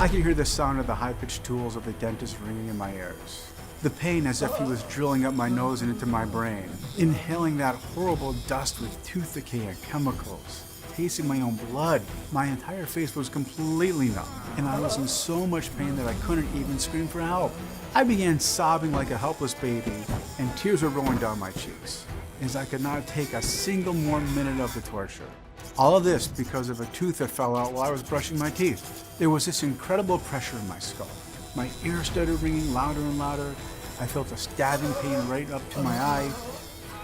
I could hear the sound of the high-pitched tools of the dentist ringing in my ears. The pain as if he was drilling up my nose and into my brain. Inhaling that horrible dust with tooth decay and chemicals. Tasting my own blood. My entire face was completely numb, and I was in so much pain that I couldn't even scream for help. I began sobbing like a helpless baby, and tears were rolling down my cheeks, as I could not take a single more minute of the torture. All of this because of a tooth that fell out while I was brushing my teeth. There was this incredible pressure in my skull. My ears started ringing louder and louder. I felt a stabbing pain right up to my eye,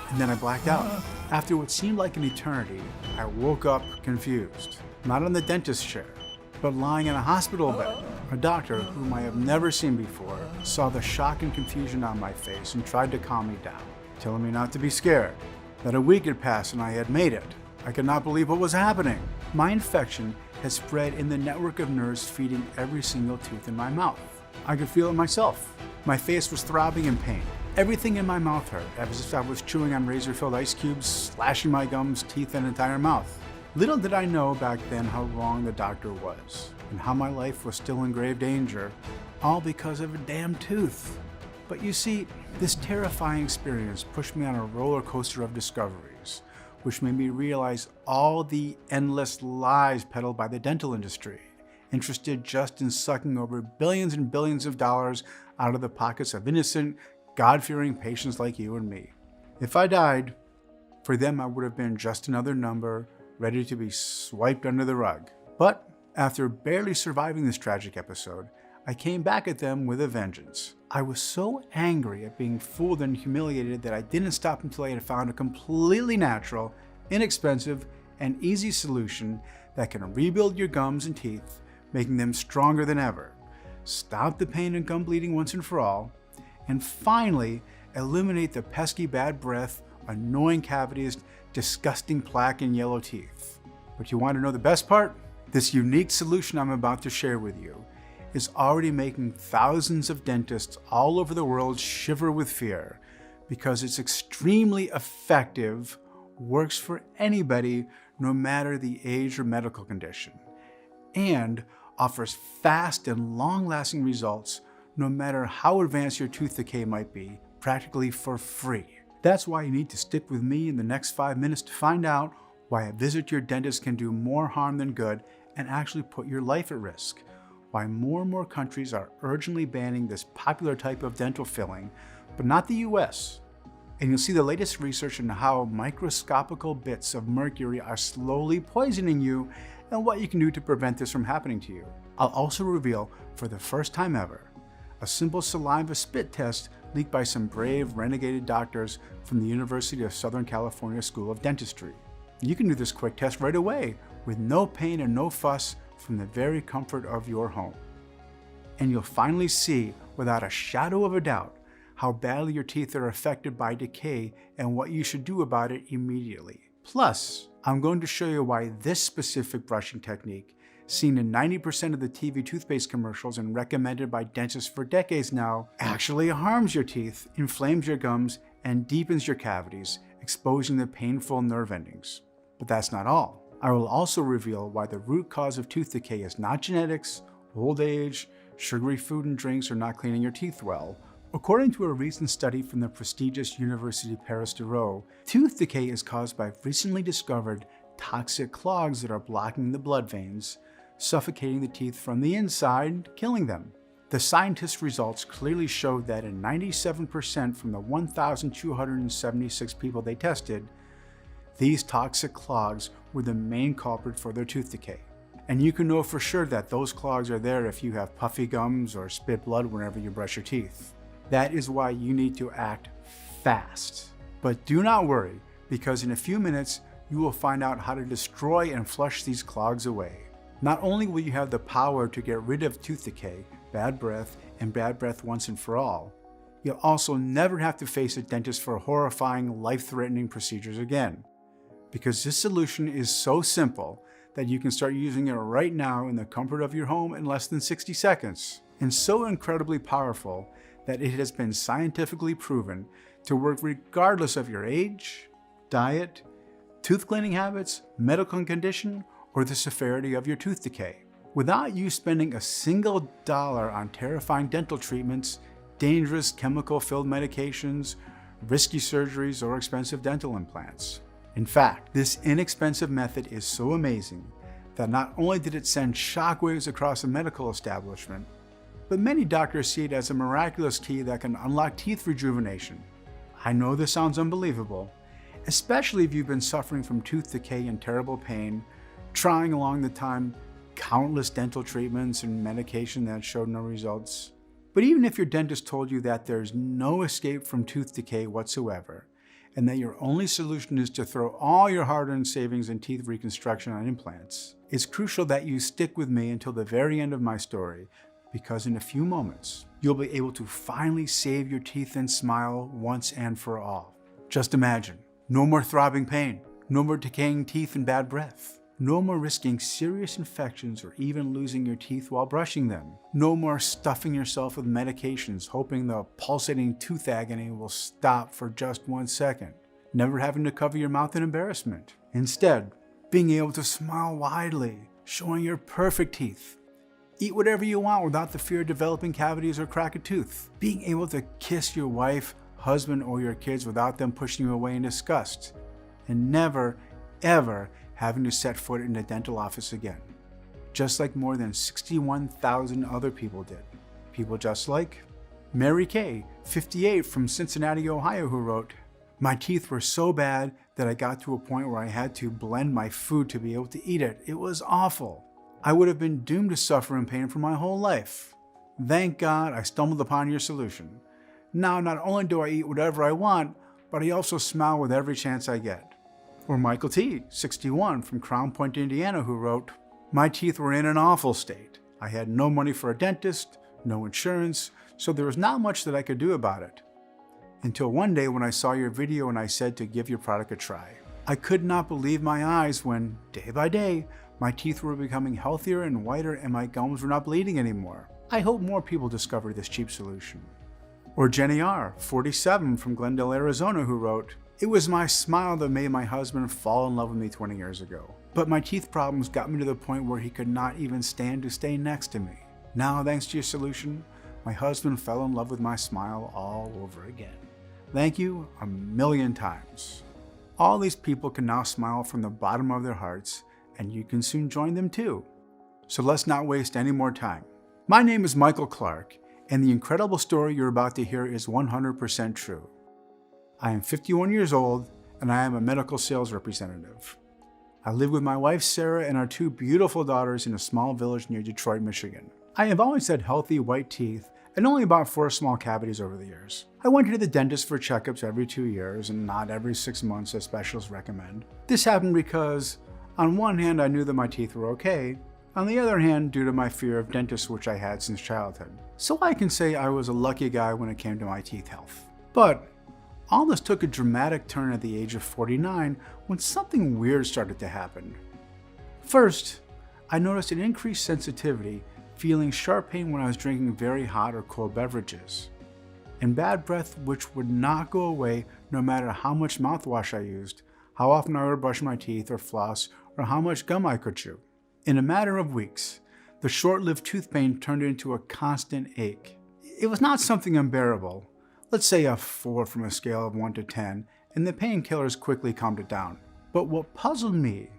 and then I blacked out. After what seemed like an eternity, I woke up confused. Not on the dentist chair, but lying in a hospital bed. A doctor, whom I have never seen before, saw the shock and confusion on my face and tried to calm me down, telling me not to be scared, that a week had passed and I had made it. I could not believe what was happening. My infection had spread in the network of nerves feeding every single tooth in my mouth. I could feel it myself. My face was throbbing in pain. Everything in my mouth hurt, as if I was chewing on razor-filled ice cubes, slashing my gums, teeth, and entire mouth. Little did I know back then how wrong the doctor was, and how my life was still in grave danger, all because of a damn tooth. But you see, this terrifying experience pushed me on a roller coaster of discoveries, which made me realize all the endless lies peddled by the dental industry, interested just in sucking over billions and billions of dollars out of the pockets of innocent, God-fearing patients like you and me. If I died, for them I would have been just another number, ready to be swiped under the rug. But after barely surviving this tragic episode, I came back at them with a vengeance. I was so angry at being fooled and humiliated that I didn't stop until I had found a completely natural, inexpensive, and easy solution that can rebuild your gums and teeth, making them stronger than ever, stop the pain and gum bleeding once and for all, and finally eliminate the pesky bad breath, annoying cavities, disgusting plaque, and yellow teeth. But you want to know the best part? This unique solution I'm about to share with you is already making thousands of dentists all over the world shiver with fear because it's extremely effective, works for anybody no matter the age or medical condition, and offers fast and long-lasting results no matter how advanced your tooth decay might be, practically for free. That's why you need to stick with me in the next 5 minutes to find out why a visit to your dentist can do more harm than good and actually put your life at risk, why more and more countries are urgently banning this popular type of dental filling, but not the US. And you'll see the latest research on how microscopical bits of mercury are slowly poisoning you and what you can do to prevent this from happening to you. I'll also reveal, for the first time ever, a simple saliva spit test leaked by some brave, renegade doctors from the University of Southern California School of Dentistry. You can do this quick test right away with no pain and no fuss from the very comfort of your home. And you'll finally see, without a shadow of a doubt, how badly your teeth are affected by decay and what you should do about it immediately. Plus, I'm going to show you why this specific brushing technique, seen in 90% of the TV toothpaste commercials and recommended by dentists for decades now, actually harms your teeth, inflames your gums, and deepens your cavities, exposing the painful nerve endings. But that's not all. I will also reveal why the root cause of tooth decay is not genetics, old age, sugary food and drinks, or not cleaning your teeth well. According to a recent study from the prestigious University Paris-Diderot, tooth decay is caused by recently discovered toxic clogs that are blocking the blood veins, suffocating the teeth from the inside, killing them. The scientists' results clearly showed that in 97% from the 1,276 people they tested, these toxic clogs were the main culprit for their tooth decay. And you can know for sure that those clogs are there if you have puffy gums or spit blood whenever you brush your teeth. That is why you need to act fast. But do not worry, because in a few minutes, you will find out how to destroy and flush these clogs away. Not only will you have the power to get rid of tooth decay, bad breath, and bad breath once and for all, you'll also never have to face a dentist for horrifying, life-threatening procedures again. Because this solution is so simple that you can start using it right now in the comfort of your home in less than 60 seconds. And so incredibly powerful that it has been scientifically proven to work regardless of your age, diet, tooth cleaning habits, medical condition, or the severity of your tooth decay. without you spending a single dollar on terrifying dental treatments, dangerous chemical-filled medications, risky surgeries, or expensive dental implants. In fact, this inexpensive method is so amazing that not only did it send shockwaves across the medical establishment, but many doctors see it as a miraculous key that can unlock teeth rejuvenation. I know this sounds unbelievable, especially if you've been suffering from tooth decay and terrible pain, trying along the time countless dental treatments and medication that showed no results. But even if your dentist told you that there's no escape from tooth decay whatsoever, and that your only solution is to throw all your hard-earned savings in teeth reconstruction on implants, it's crucial that you stick with me until the very end of my story, because in a few moments, you'll be able to finally save your teeth and smile once and for all. Just imagine, no more throbbing pain, no more decaying teeth and bad breath, no more risking serious infections or even losing your teeth while brushing them, no more stuffing yourself with medications hoping the pulsating tooth agony will stop for just 1 second, never having to cover your mouth in embarrassment. Instead, being able to smile widely, showing your perfect teeth, eat whatever you want without the fear of developing cavities or crack a tooth, being able to kiss your wife, husband, or your kids without them pushing you away in disgust, and never, ever having to set foot in a dental office again, just like more than 61,000 other people did. People just like Mary Kay, 58, from Cincinnati, Ohio, who wrote, "My teeth were so bad that I got to a point where I had to blend my food to be able to eat it. It was awful. I would have been doomed to suffer in pain for my whole life. Thank God I stumbled upon your solution. Now not only do I eat whatever I want, but I also smile with every chance I get." Or Michael T., 61, from Crown Point, Indiana, who wrote, "My teeth were in an awful state. I had no money for a dentist, no insurance, so there was not much that I could do about it. Until one day when I saw your video and I said to give your product a try. I could not believe my eyes when, day by day, my teeth were becoming healthier and whiter and my gums were not bleeding anymore. I hope more people discover this cheap solution." Or Jenny R., 47, from Glendale, Arizona, who wrote, "It was my smile that made my husband fall in love with me 20 years ago. But my teeth problems got me to the point where he could not even stand to stay next to me. Now, thanks to your solution, my husband fell in love with my smile all over again. Thank you 1,000,000 times." All these people can now smile from the bottom of their hearts, and you can soon join them too. So let's not waste any more time. My name is Michael Clark, and the incredible story you're about to hear is 100% true. I am 51 years old, and I am a medical sales representative. I live with my wife Sarah and our 2 beautiful daughters in a small village near Detroit, Michigan. I have always had healthy white teeth and only about 4 small cavities over the years. I went to the dentist for checkups every 2 years and not every 6 months as specialists recommend. This happened because, on one hand, I knew that my teeth were okay, on the other hand, due to my fear of dentists, which I had since childhood. So I can say I was a lucky guy when it came to my teeth health. But all this took a dramatic turn at the age of 49 when something weird started to happen. First, I noticed an increased sensitivity, feeling sharp pain when I was drinking very hot or cold beverages, and bad breath which would not go away no matter how much mouthwash I used, how often I would brush my teeth or floss, or how much gum I could chew. In a matter of weeks, the short-lived tooth pain turned into a constant ache. It was not something unbearable, let's say a 4 from a scale of 1 to 10, and the painkillers quickly calmed it down. But what puzzled me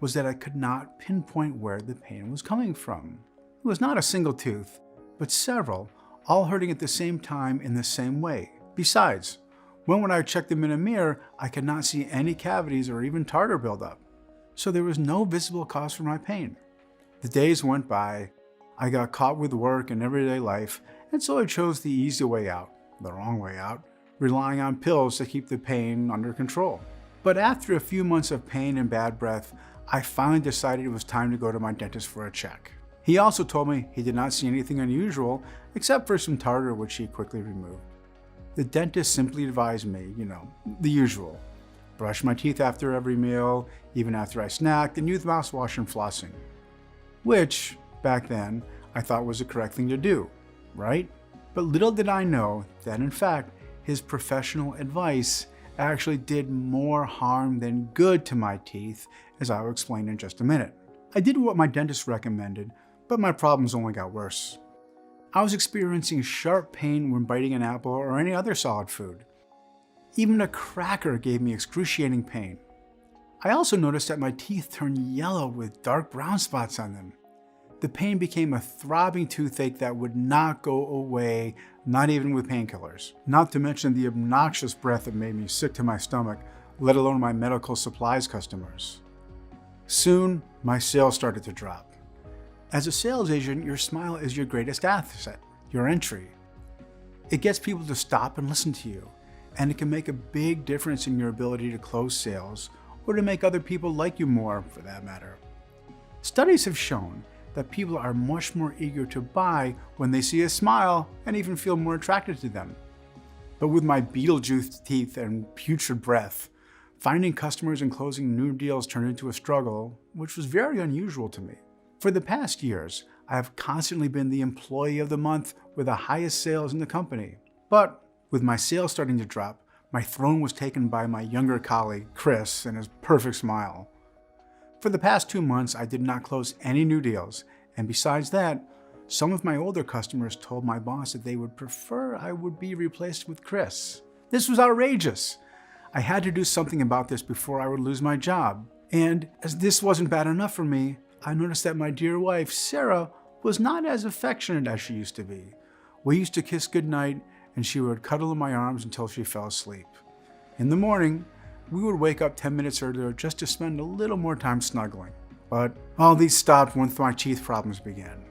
was that I could not pinpoint where the pain was coming from. It was not a single tooth, but several, all hurting at the same time in the same way. Besides, when I checked them in a mirror, I could not see any cavities or even tartar buildup. So there was no visible cause for my pain. The days went by, I got caught with work and everyday life, and so I chose the easy way out, the wrong way out, relying on pills to keep the pain under control. But after a few months of pain and bad breath, I finally decided it was time to go to my dentist for a check. He also told me he did not see anything unusual except for some tartar which he quickly removed. The dentist simply advised me, the usual. Brush my teeth after every meal, even after I snacked, and use mouthwash and flossing. Which, back then, I thought was the correct thing to do, right? But little did I know that in fact, his professional advice actually did more harm than good to my teeth, as I will explain in just a minute. I did what my dentist recommended, But my problems only got worse. I was experiencing sharp pain when biting an apple or any other solid food. Even a cracker gave me excruciating pain. I also noticed that my teeth turned yellow with dark brown spots on them. The pain became a throbbing toothache that would not go away, not even with painkillers. Not to mention the obnoxious breath that made me sick to my stomach, let alone my medical supplies customers. Soon, my sales started to drop. As a sales agent, your smile is your greatest asset, your entry. It gets people to stop and listen to you, and it can make a big difference in your ability to close sales or to make other people like you more, for that matter. Studies have shown that people are much more eager to buy when they see a smile and even feel more attracted to them. But with my Beetlejuice teeth and putrid breath, finding customers and closing new deals turned into a struggle, which was very unusual to me. For the past years, I have constantly been the employee of the month with the highest sales in the company. But with my sales starting to drop, my throne was taken by my younger colleague, Chris, and his perfect smile. For the past 2 months, I did not close any new deals, and besides that, some of my older customers told my boss that they would prefer I would be replaced with Chris. This was outrageous. I had to do something about this before I would lose my job. And as this wasn't bad enough for me, I noticed that my dear wife, Sarah, was not as affectionate as she used to be. We used to kiss goodnight, and she would cuddle in my arms until she fell asleep. In the morning, we would wake up 10 minutes earlier just to spend a little more time snuggling. But all these stopped once my teeth problems began.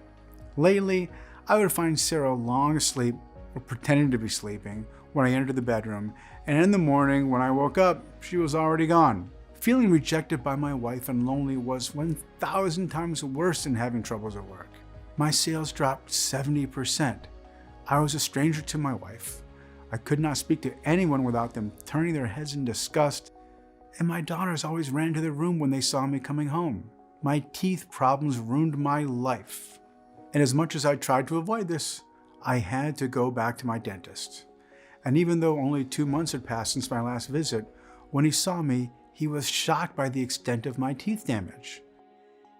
Lately, I would find Sarah long asleep or pretending to be sleeping when I entered the bedroom, and in the morning when I woke up, she was already gone. Feeling rejected by my wife and lonely was 1,000 times worse than having troubles at work. My sales dropped 70%. I was a stranger to my wife. I could not speak to anyone without them turning their heads in disgust, and my daughters always ran to the room when they saw me coming home. My teeth problems ruined my life. And as much as I tried to avoid this, I had to go back to my dentist. And even though only 2 months had passed since my last visit, when he saw me, he was shocked by the extent of my teeth damage.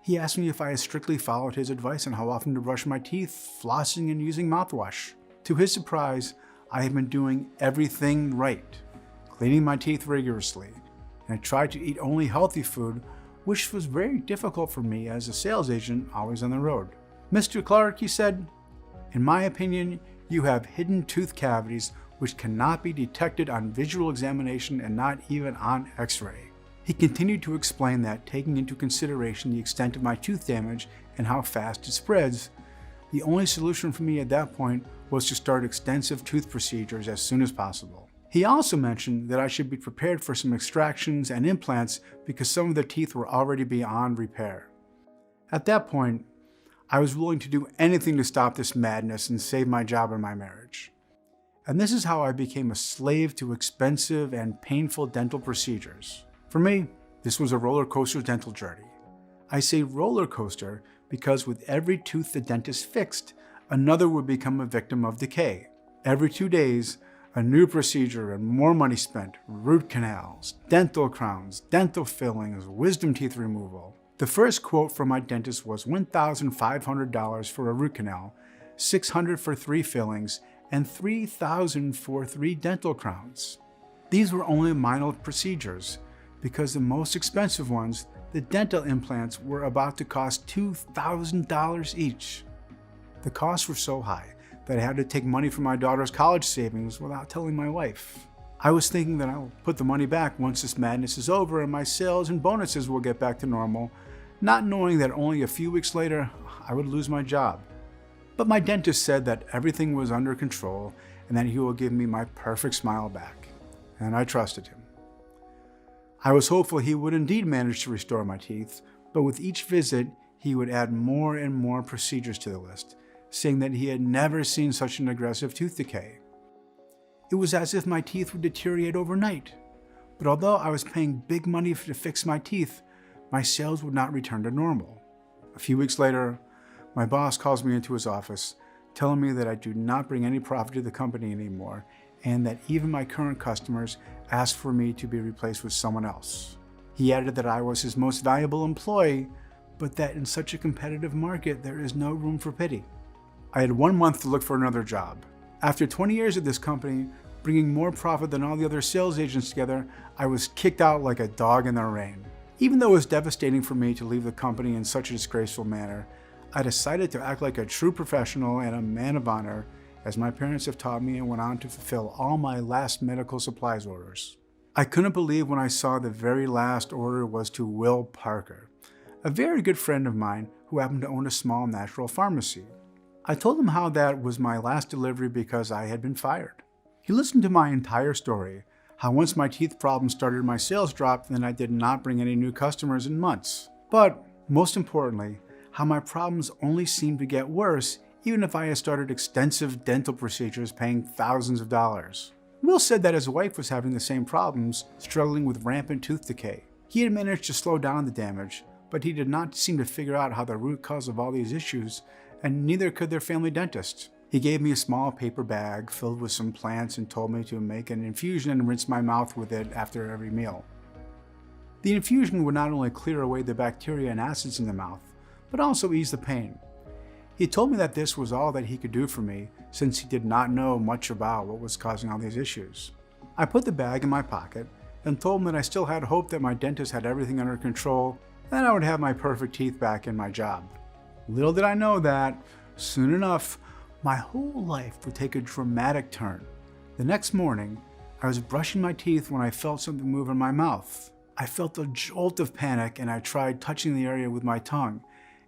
He asked me if I had strictly followed his advice on how often to brush my teeth, flossing, and using mouthwash. To his surprise, I had been doing everything right, cleaning my teeth rigorously, and I tried to eat only healthy food, which was very difficult for me as a sales agent always on the road. "Mr. Clark," he said, "in my opinion, you have hidden tooth cavities which cannot be detected on visual examination and not even on x-ray." He continued to explain that, taking into consideration the extent of my tooth damage and how fast it spreads, the only solution for me at that point was to start extensive tooth procedures as soon as possible. He also mentioned that I should be prepared for some extractions and implants because some of the teeth were already beyond repair. At that point, I was willing to do anything to stop this madness and save my job and my marriage. And this is how I became a slave to expensive and painful dental procedures. For me, this was a roller coaster dental journey. I say roller coaster because with every tooth the dentist fixed, another would become a victim of decay. Every 2 days, a new procedure and more money spent, root canals, dental crowns, dental fillings, wisdom teeth removal. The first quote from my dentist was $1,500 for a root canal, $600 for 3 fillings, and $3,000 for 3 dental crowns. These were only minor procedures, because the most expensive ones, the dental implants, were about to cost $2,000 each. The costs were so high that I had to take money from my daughter's college savings without telling my wife. I was thinking that I'll put the money back once this madness is over and my sales and bonuses will get back to normal, not knowing that only a few weeks later I would lose my job. But my dentist said that everything was under control and that he will give me my perfect smile back, and I trusted him. I was hopeful he would indeed manage to restore my teeth, but with each visit he would add more and more procedures to the list, saying that he had never seen such an aggressive tooth decay. It was as if my teeth would deteriorate overnight, but although I was paying big money to fix my teeth, my sales would not return to normal. A few weeks later, my boss calls me into his office, telling me that I do not bring any profit to the company anymore, and that even my current customers ask for me to be replaced with someone else. He added that I was his most valuable employee, but that in such a competitive market, there is no room for pity. I had 1 month to look for another job. After 20 years at this company, bringing more profit than all the other sales agents together, I was kicked out like a dog in the rain. Even though it was devastating for me to leave the company in such a disgraceful manner, I decided to act like a true professional and a man of honor, as my parents have taught me, and went on to fulfill all my last medical supplies orders. I couldn't believe when I saw the very last order was to Will Parker, a very good friend of mine who happened to own a small natural pharmacy. I told him how that was my last delivery because I had been fired. He listened to my entire story, how once my teeth problem started, my sales dropped, and then I did not bring any new customers in months. But most importantly, how my problems only seemed to get worse even if I had started extensive dental procedures paying thousands of dollars. Will said that his wife was having the same problems, struggling with rampant tooth decay. He had managed to slow down the damage, but he did not seem to figure out how the root cause of all these issues, and neither could their family dentist. He gave me a small paper bag filled with some plants and told me to make an infusion and rinse my mouth with it after every meal. The infusion would not only clear away the bacteria and acids in the mouth, but also ease the pain. He told me that this was all that he could do for me, since he did not know much about what was causing all these issues. I put the bag in my pocket and told him that I still had hope that my dentist had everything under control and I would have my perfect teeth back in my job. Little did I know that, soon enough, my whole life would take a dramatic turn. The next morning, I was brushing my teeth when I felt something move in my mouth. I felt a jolt of panic and I tried touching the area with my tongue.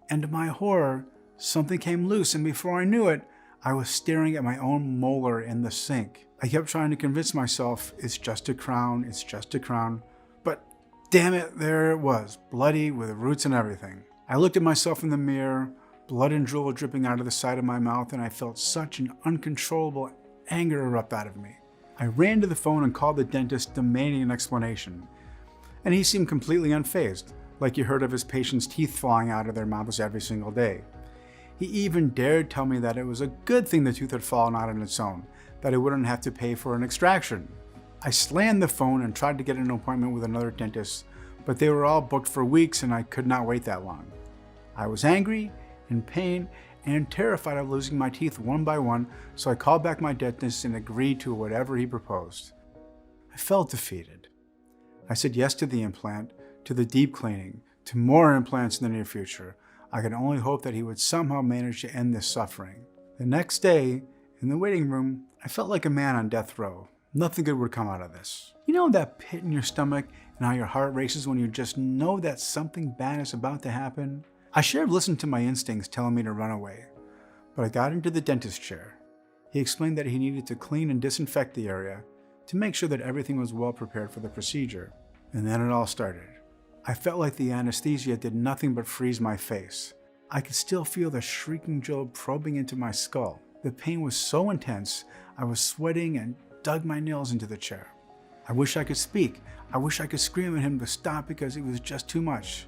And to my horror, something came loose, and before I knew it, I was staring at my own molar in the sink. I kept trying to convince myself, it's just a crown, it's just a crown. But damn it, there it was, bloody with roots and everything. I looked at myself in the mirror, blood and drool dripping out of the side of my mouth, and I felt such an uncontrollable anger erupt out of me. I ran to the phone and called the dentist, demanding an explanation. And he seemed completely unfazed, like he heard of his patients' teeth falling out of their mouths every single day. He even dared tell me that it was a good thing the tooth had fallen out on its own, that I wouldn't have to pay for an extraction. I slammed the phone and tried to get an appointment with another dentist, but they were all booked for weeks and I could not wait that long. I was angry, in pain, and terrified of losing my teeth one by one, so I called back my dentist and agreed to whatever he proposed. I felt defeated. I said yes to the implant, to the deep cleaning, to more implants in the near future. I could only hope that he would somehow manage to end this suffering. The next day, in the waiting room, I felt like a man on death row. Nothing good would come out of this. You know that pit in your stomach and how your heart races when you just know that something bad is about to happen? I should have listened to my instincts telling me to run away, but I got into the dentist chair. He explained that he needed to clean and disinfect the area to make sure that everything was well prepared for the procedure. And then it all started. I felt like the anesthesia did nothing but freeze my face. I could still feel the shrieking jolt probing into my skull. The pain was so intense, I was sweating and dug my nails into the chair. I wish I could speak. I wish I could scream at him to stop because it was just too much.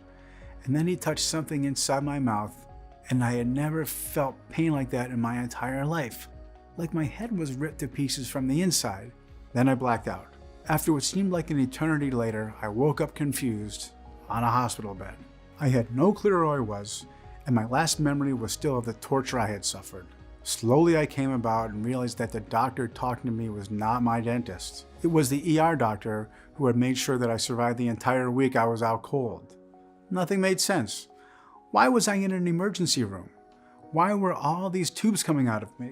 And then he touched something inside my mouth, and I had never felt pain like that in my entire life. Like my head was ripped to pieces from the inside. Then I blacked out. After what seemed like an eternity later, I woke up confused on a hospital bed. I had no clue where I was, and my last memory was still of the torture I had suffered. Slowly I came about and realized that the doctor talking to me was not my dentist. It was the ER doctor who had made sure that I survived the entire week I was out cold. Nothing made sense. Why was I in an emergency room? Why were all these tubes coming out of me?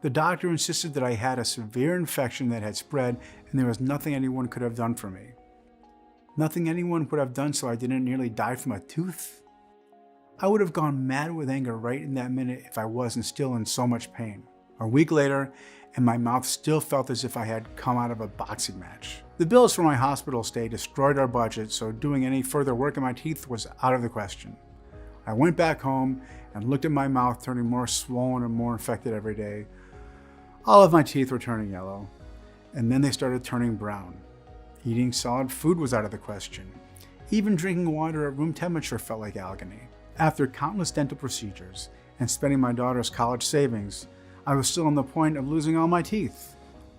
The doctor insisted that I had a severe infection that had spread and there was nothing anyone could have done for me. Nothing anyone would have done so I didn't nearly die from a tooth? I would have gone mad with anger right in that minute if I wasn't still in so much pain. A week later, and my mouth still felt as if I had come out of a boxing match. The bills for my hospital stay destroyed our budget, so doing any further work in my teeth was out of the question. I went back home and looked at my mouth turning more swollen and more infected every day. All of my teeth were turning yellow, and then they started turning brown. Eating solid food was out of the question. Even drinking water at room temperature felt like agony. After countless dental procedures and spending my daughter's college savings, I was still on the point of losing all my teeth.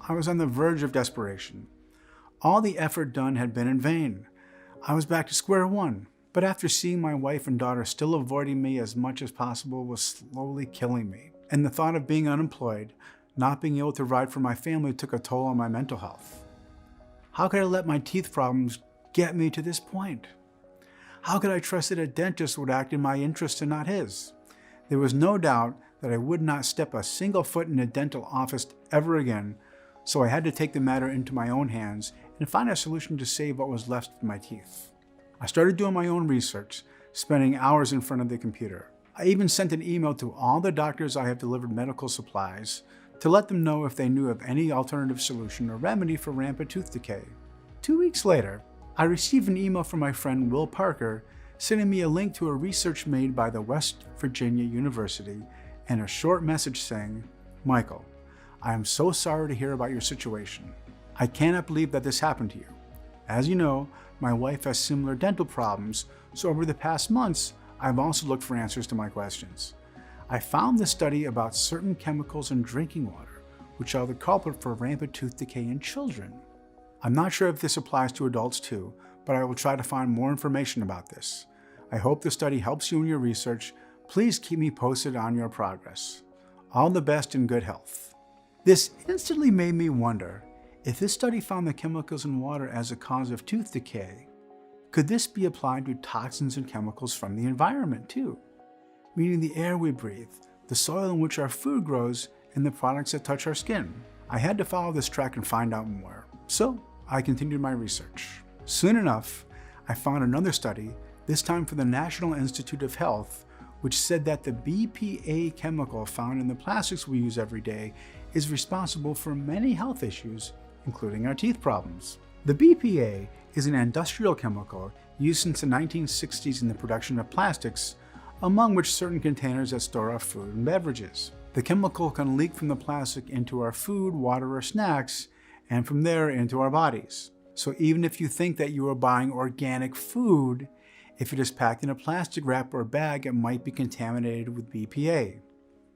I was on the verge of desperation. All the effort done had been in vain. I was back to square one. But after seeing my wife and daughter still avoiding me as much as possible was slowly killing me. And the thought of being unemployed, not being able to provide for my family took a toll on my mental health. How could I let my teeth problems get me to this point? How could I trust that a dentist would act in my interest and not his? There was no doubt that I would not step a single foot in a dental office ever again, so I had to take the matter into my own hands and find a solution to save what was left of my teeth. I started doing my own research, spending hours in front of the computer. I even sent an email to all the doctors I have delivered medical supplies to let them know if they knew of any alternative solution or remedy for rampant tooth decay. 2 weeks later, I received an email from my friend Will Parker sending me a link to a research made by the West Virginia University and a short message saying, "Michael, I am so sorry to hear about your situation. I cannot believe that this happened to you. As you know, my wife has similar dental problems, so over the past months, I've also looked for answers to my questions. I found this study about certain chemicals in drinking water, which are the culprit for rampant tooth decay in children. I'm not sure if this applies to adults too, but I will try to find more information about this. I hope the study helps you in your research. Please keep me posted on your progress. All the best and good health." This instantly made me wonder, if this study found the chemicals in water as a cause of tooth decay, could this be applied to toxins and chemicals from the environment too? Meaning the air we breathe, the soil in which our food grows, and the products that touch our skin. I had to follow this track and find out more, so I continued my research. Soon enough, I found another study, this time from the National Institute of Health, which said that the BPA chemical found in the plastics we use every day is responsible for many health issues, including our teeth problems. The BPA is an industrial chemical used since the 1960s in the production of plastics, among which certain containers that store our food and beverages. The chemical can leak from the plastic into our food, water, or snacks, and from there into our bodies. So even if you think that you are buying organic food, if it is packed in a plastic wrap or bag, it might be contaminated with BPA.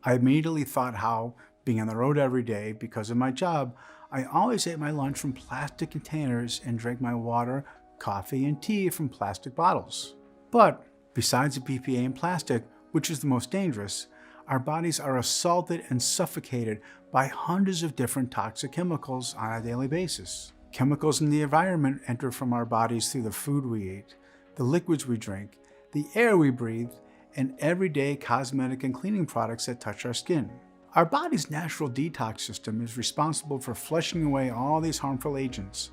I immediately thought how, being on the road every day because of my job, I always ate my lunch from plastic containers and drank my water, coffee, and tea from plastic bottles. But besides the BPA in plastic, which is the most dangerous, our bodies are assaulted and suffocated by hundreds of different toxic chemicals on a daily basis. Chemicals in the environment enter from our bodies through the food we eat, the liquids we drink, the air we breathe, and everyday cosmetic and cleaning products that touch our skin. Our body's natural detox system is responsible for flushing away all these harmful agents,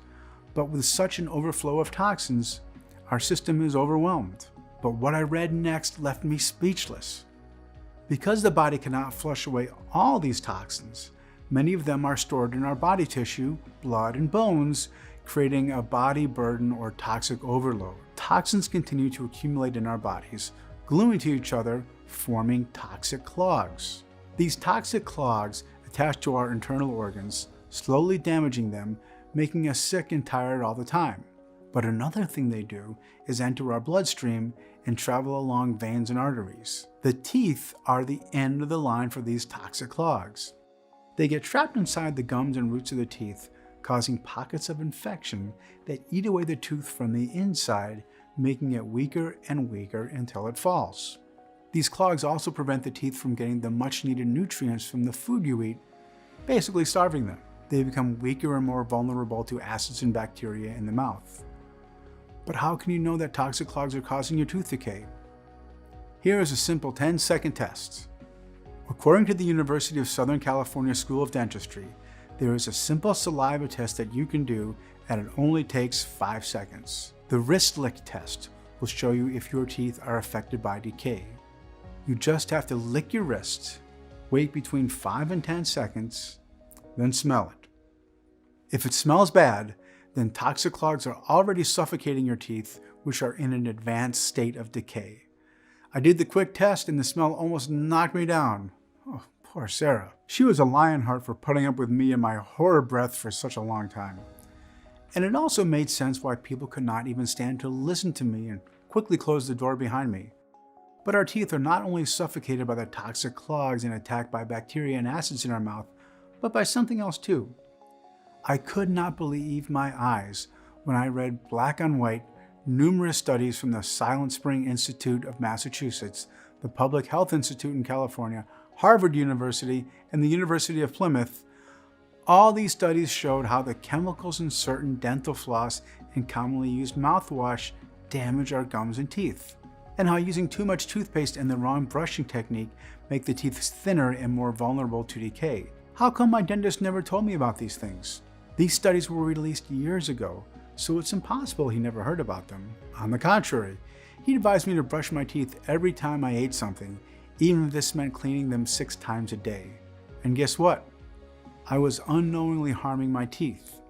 but with such an overflow of toxins, our system is overwhelmed. But what I read next left me speechless. Because the body cannot flush away all these toxins, many of them are stored in our body tissue, blood, and bones, creating a body burden or toxic overload. Toxins continue to accumulate in our bodies, gluing to each other, forming toxic clogs. These toxic clogs attach to our internal organs, slowly damaging them, making us sick and tired all the time. But another thing they do is enter our bloodstream and travel along veins and arteries. The teeth are the end of the line for these toxic clogs. They get trapped inside the gums and roots of the teeth, causing pockets of infection that eat away the tooth from the inside, making it weaker and weaker until it falls. These clogs also prevent the teeth from getting the much-needed nutrients from the food you eat, basically starving them. They become weaker and more vulnerable to acids and bacteria in the mouth. But how can you know that toxic clogs are causing your tooth decay? Here is a simple 10-second test. According to the University of Southern California School of Dentistry, there is a simple saliva test that you can do, and it only takes 5 seconds. The wrist lick test will show you if your teeth are affected by decay. You just have to lick your wrist, wait between 5 and 10 seconds, then smell it. If it smells bad, then toxic clogs are already suffocating your teeth, which are in an advanced state of decay. I did the quick test and the smell almost knocked me down. Oh, poor Sarah. She was a lionheart for putting up with me and my horror breath for such a long time. And it also made sense why people could not even stand to listen to me and quickly close the door behind me. But our teeth are not only suffocated by the toxic clogs and attacked by bacteria and acids in our mouth, but by something else too. I could not believe my eyes when I read black on white Numerous studies from the Silent Spring Institute of Massachusetts, the Public Health Institute in California, Harvard University, and the University of Plymouth, all these studies showed how the chemicals in certain dental floss and commonly used mouthwash damage our gums and teeth, and how using too much toothpaste and the wrong brushing technique make the teeth thinner and more vulnerable to decay. How come my dentist never told me about these things? These studies were released years ago, so it's impossible he never heard about them. On the contrary, he advised me to brush my teeth every time I ate something, even if this meant cleaning them 6 times a day. And guess what? I was unknowingly harming my teeth.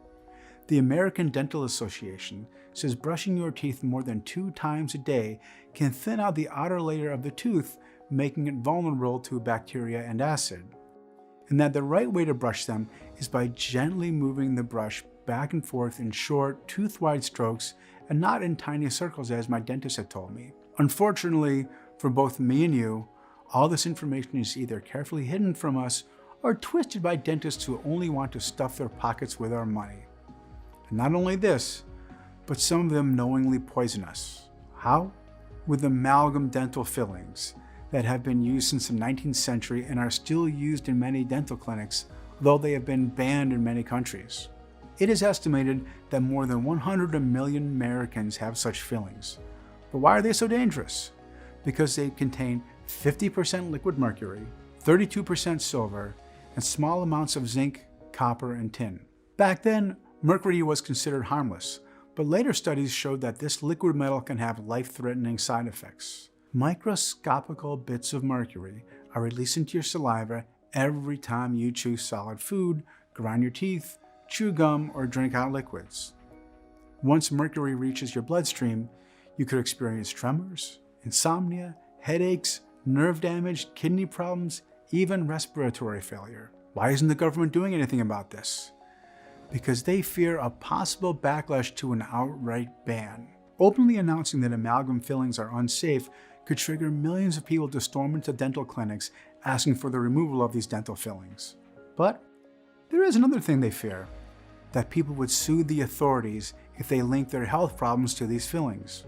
The American Dental Association says brushing your teeth more than 2 times a day can thin out the outer layer of the tooth, making it vulnerable to bacteria and acid. And that the right way to brush them is by gently moving the brush back and forth in short, tooth-wide strokes and not in tiny circles as my dentist had told me. Unfortunately, for both me and you, all this information is either carefully hidden from us or twisted by dentists who only want to stuff their pockets with our money. And not only this, but some of them knowingly poison us. How? With amalgam dental fillings that have been used since the 19th century and are still used in many dental clinics, though they have been banned in many countries. It is estimated that more than 100 million Americans have such fillings. But why are they so dangerous? Because they contain 50% liquid mercury, 32% silver, and small amounts of zinc, copper, and tin. Back then, mercury was considered harmless, but later studies showed that this liquid metal can have life-threatening side effects. Microscopical bits of mercury are released into your saliva every time you chew solid food, grind your teeth, chew gum, or drink out liquids. Once mercury reaches your bloodstream, you could experience tremors, insomnia, headaches, nerve damage, kidney problems, even respiratory failure. Why isn't the government doing anything about this? Because they fear a possible backlash to an outright ban. Openly announcing that amalgam fillings are unsafe could trigger millions of people to storm into dental clinics asking for the removal of these dental fillings. But there is another thing they fear, that people would sue the authorities if they link their health problems to these fillings.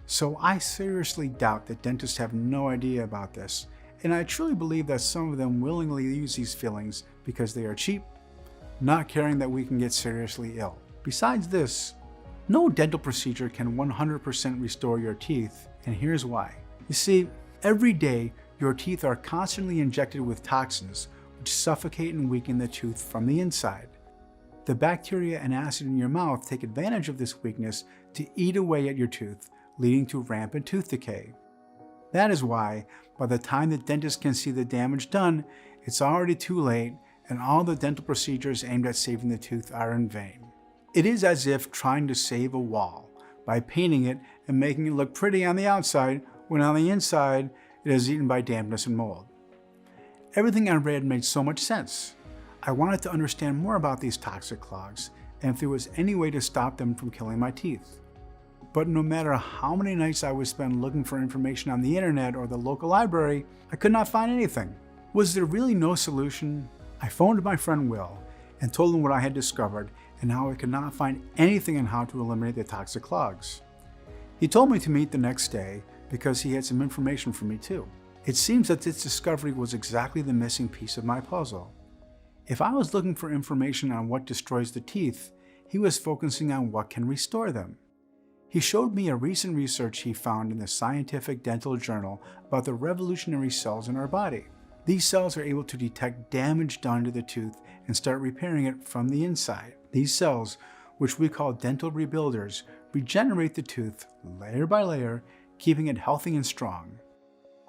So I seriously doubt that dentists have no idea about this, and I truly believe that some of them willingly use these fillings because they are cheap, not caring that we can get seriously ill. Besides this, no dental procedure can 100% restore your teeth, and here's why. You see, every day your teeth are constantly injected with toxins which suffocate and weaken the tooth from the inside. The bacteria and acid in your mouth take advantage of this weakness to eat away at your tooth, leading to rampant tooth decay. That is why, by the time the dentist can see the damage done, it's already too late and all the dental procedures aimed at saving the tooth are in vain. It is as if trying to save a wall by painting it and making it look pretty on the outside, when on the inside it is eaten by dampness and mold. Everything I read made so much sense. I wanted to understand more about these toxic clogs and if there was any way to stop them from killing my teeth. But no matter how many nights I would spend looking for information on the internet or the local library, I could not find anything. Was there really no solution? I phoned my friend Will and told him what I had discovered and how I could not find anything on how to eliminate the toxic clogs. He told me to meet the next day because he had some information for me too. It seems that this discovery was exactly the missing piece of my puzzle. If I was looking for information on what destroys the teeth, he was focusing on what can restore them. He showed me a recent research he found in the Scientific Dental Journal about the revolutionary cells in our body. These cells are able to detect damage done to the tooth and start repairing it from the inside. These cells, which we call dental rebuilders, regenerate the tooth layer by layer, keeping it healthy and strong.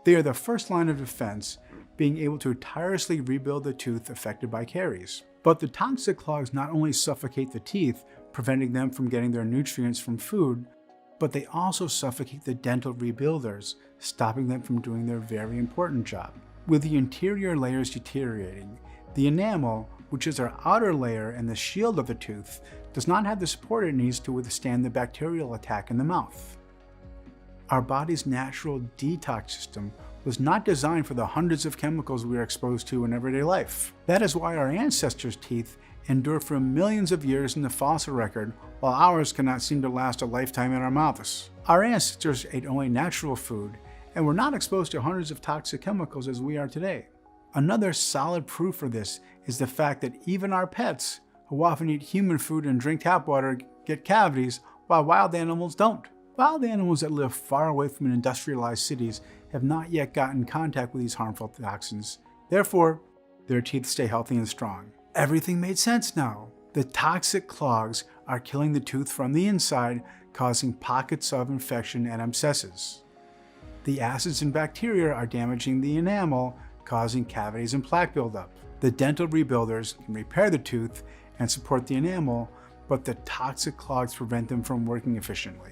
They are the first line of defense, being able to tirelessly rebuild the tooth affected by caries. But the toxic clogs not only suffocate the teeth, preventing them from getting their nutrients from food, but they also suffocate the dental rebuilders, stopping them from doing their very important job. With the interior layers deteriorating, the enamel, which is our outer layer and the shield of the tooth, does not have the support it needs to withstand the bacterial attack in the mouth. Our body's natural detox system was not designed for the hundreds of chemicals we are exposed to in everyday life. That is why our ancestors' teeth endure for millions of years in the fossil record, while ours cannot seem to last a lifetime in our mouths. Our ancestors ate only natural food and were not exposed to hundreds of toxic chemicals as we are today. Another solid proof for this is the fact that even our pets, who often eat human food and drink tap water, get cavities, while wild animals don't. Wild animals that live far away from industrialized cities have not yet gotten in contact with these harmful toxins. Therefore, their teeth stay healthy and strong. Everything made sense now. The toxic clogs are killing the tooth from the inside, causing pockets of infection and abscesses. The acids and bacteria are damaging the enamel, causing cavities and plaque buildup. The dental rebuilders can repair the tooth and support the enamel, but the toxic clogs prevent them from working efficiently.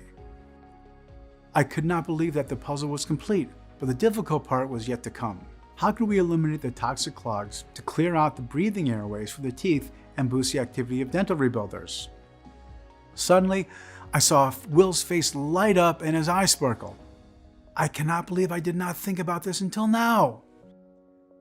I could not believe that the puzzle was complete, but the difficult part was yet to come. How could we eliminate the toxic clogs to clear out the breathing airways for the teeth and boost the activity of dental rebuilders? Suddenly, I saw Will's face light up and his eyes sparkle. I cannot believe I did not think about this until now.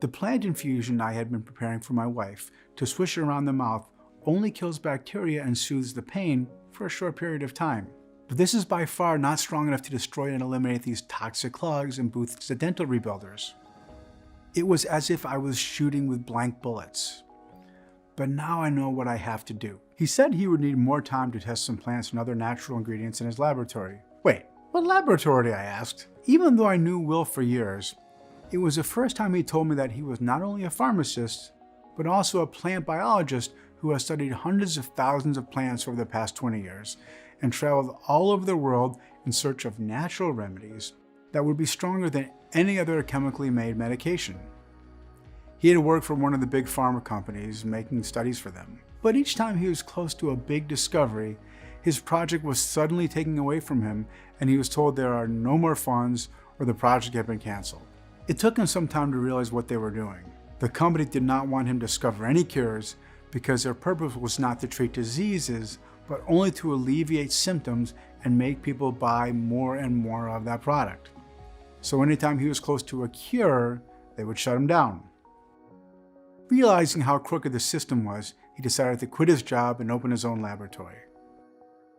The plant infusion I had been preparing for my wife to swish around the mouth only kills bacteria and soothes the pain for a short period of time. But this is by far not strong enough to destroy and eliminate these toxic clogs and boost the dental rebuilders. It was as if I was shooting with blank bullets. But now I know what I have to do. He said he would need more time to test some plants and other natural ingredients in his laboratory. Wait, what laboratory? I asked. Even though I knew Will for years, it was the first time he told me that he was not only a pharmacist, but also a plant biologist who has studied hundreds of thousands of plants over the past 20 years and traveled all over the world in search of natural remedies that would be stronger than any other chemically made medication. He had worked for one of the big pharma companies, making studies for them. But each time he was close to a big discovery, his project was suddenly taken away from him and he was told there are no more funds or the project had been canceled. It took him some time to realize what they were doing. The company did not want him to discover any cures because their purpose was not to treat diseases, but only to alleviate symptoms and make people buy more and more of that product. So anytime he was close to a cure, they would shut him down. Realizing how crooked the system was, he decided to quit his job and open his own laboratory.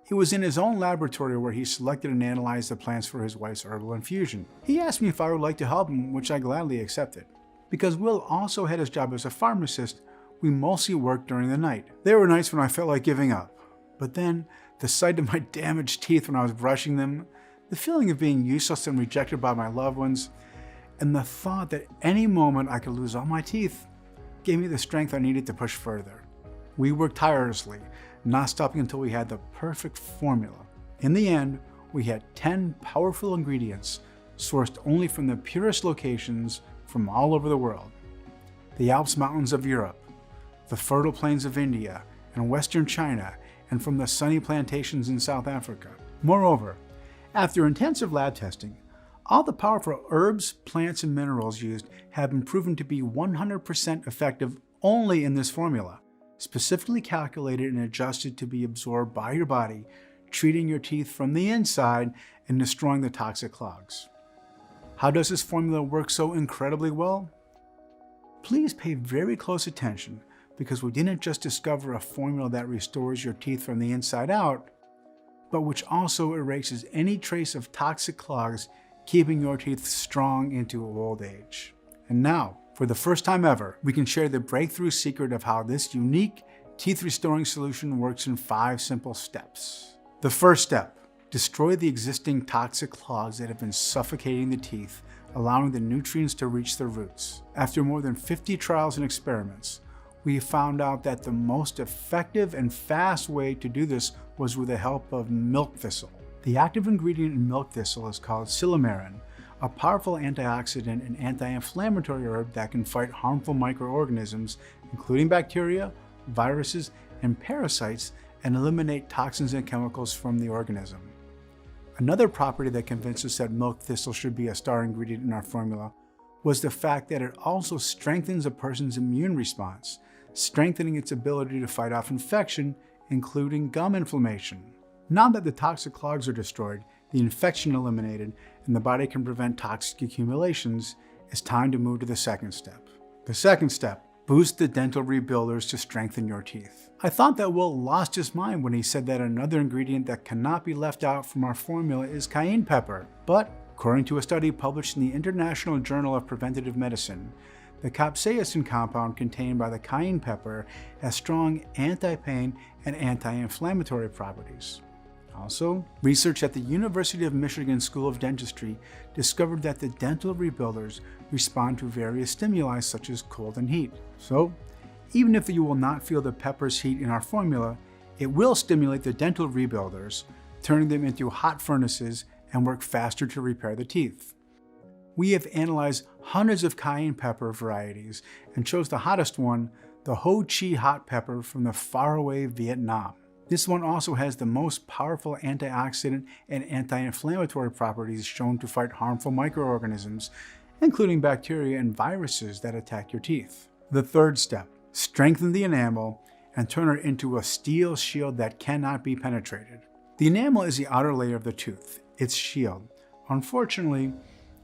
It was in his own laboratory where he selected and analyzed the plants for his wife's herbal infusion. He asked me if I would like to help him, which I gladly accepted. Because Will also had his job as a pharmacist, we mostly worked during the night. There were nights when I felt like giving up. But then, the sight of my damaged teeth when I was brushing them, the feeling of being useless and rejected by my loved ones, and the thought that any moment I could lose all my teeth gave me the strength I needed to push further. We worked tirelessly, not stopping until we had the perfect formula. In the end, we had 10 powerful ingredients sourced only from the purest locations from all over the world. The Alps mountains of Europe, the fertile plains of India and western China, and from the sunny plantations in South Africa. Moreover, after intensive lab testing, all the powerful herbs, plants, and minerals used have been proven to be 100% effective only in this formula, specifically calculated and adjusted to be absorbed by your body, treating your teeth from the inside and destroying the toxic clogs. How does this formula work so incredibly well? Please pay very close attention, because we didn't just discover a formula that restores your teeth from the inside out, but which also erases any trace of toxic clogs, keeping your teeth strong into old age. And now, for the first time ever, we can share the breakthrough secret of how this unique teeth-restoring solution works in 5 simple steps. The first step: destroy the existing toxic clogs that have been suffocating the teeth, allowing the nutrients to reach their roots. After more than 50 trials and experiments, we found out that the most effective and fast way to do this was with the help of milk thistle. The active ingredient in milk thistle is called silymarin, a powerful antioxidant and anti-inflammatory herb that can fight harmful microorganisms, including bacteria, viruses, and parasites, and eliminate toxins and chemicals from the organism. Another property that convinced us that milk thistle should be a star ingredient in our formula was the fact that it also strengthens a person's immune response, strengthening its ability to fight off infection, including gum inflammation. Now that the toxic clogs are destroyed, the infection eliminated, and the body can prevent toxic accumulations, it's time to move to the second step. The second step, boost the dental rebuilders to strengthen your teeth. I thought that Will lost his mind when he said that another ingredient that cannot be left out from our formula is cayenne pepper. But according to a study published in the International Journal of Preventive Medicine, the capsaicin compound contained by the cayenne pepper has strong anti-pain and anti-inflammatory properties. Also, research at the University of Michigan School of Dentistry discovered that the dental rebuilders respond to various stimuli such as cold and heat. So, even if you will not feel the pepper's heat in our formula, it will stimulate the dental rebuilders, turning them into hot furnaces and work faster to repair the teeth. We have analyzed hundreds of cayenne pepper varieties and chose the hottest one, the Ho Chi hot pepper from the faraway Vietnam. This one also has the most powerful antioxidant and anti-inflammatory properties shown to fight harmful microorganisms, including bacteria and viruses that attack your teeth. The third step, strengthen the enamel and turn it into a steel shield that cannot be penetrated. The enamel is the outer layer of the tooth, its shield. Unfortunately,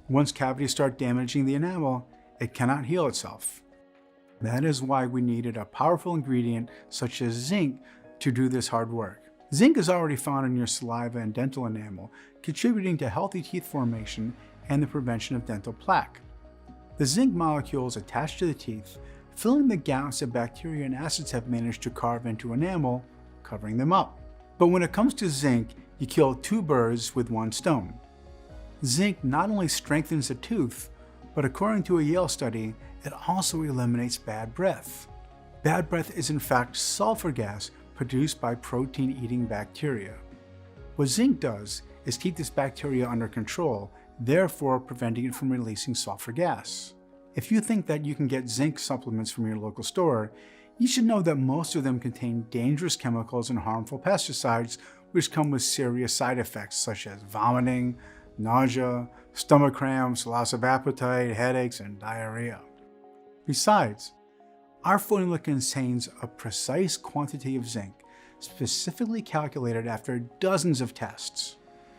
once cavities start damaging the enamel, it cannot heal itself. That is why we needed a powerful ingredient such as zinc to do this hard work. Zinc is already found in your saliva and dental enamel, contributing to healthy teeth formation and the prevention of dental plaque. The zinc molecules attach to the teeth, filling the gaps that bacteria and acids have managed to carve into enamel, covering them up. But when it comes to zinc, you kill two birds with one stone. Zinc not only strengthens the tooth, but according to a Yale study, it also eliminates bad breath. Bad breath is in fact sulfur gas produced by protein-eating bacteria. What zinc does is keep this bacteria under control, therefore preventing it from releasing sulfur gas. If you think that you can get zinc supplements from your local store, you should know that most of them contain dangerous chemicals and harmful pesticides which come with serious side effects such as vomiting, nausea, stomach cramps, loss of appetite, headaches, and diarrhea. Besides, our formula contains a precise quantity of zinc, specifically calculated after dozens of tests.